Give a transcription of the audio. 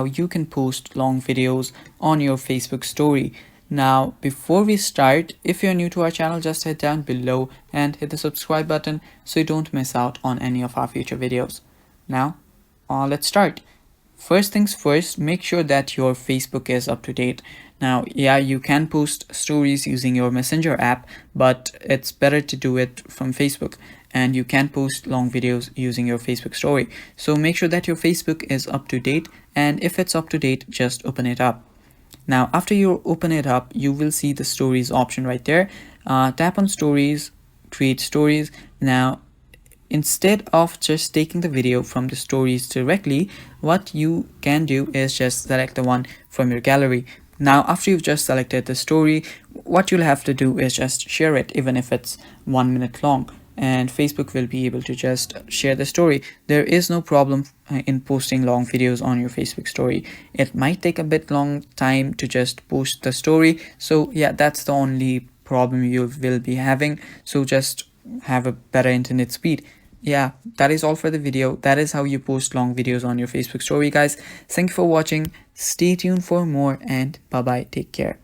you can post long videos on your Facebook story. Now, before we start, if you're new to our channel, just head down below and hit the subscribe button so you don't miss out on any of our future videos. Now, let's start. First things first, make sure that your Facebook is up to date. Now, yeah, you can post stories using your Messenger app, but it's better to do it from Facebook. And you can post long videos using your Facebook story. So make sure that your Facebook is up to date, and if it's up to date, just open it up. Now, after you open it up, you will see the stories option right there. Tap on stories, create stories. Now, instead of just taking the video from the stories directly, what you can do is just select the one from your gallery. Now, after you've just selected the story, what you'll have to do is just share it, even if it's 1 minute long, and Facebook will be able to just share the story. There is no problem in posting long videos on your Facebook story. It might take a bit long time to just post the story. So yeah, that's the only problem you will be having. So just have a better internet speed. Yeah, that is all for the video. That is how you post long videos on your Facebook story, guys. Thank you for watching. Stay tuned for more, and bye bye. Take care.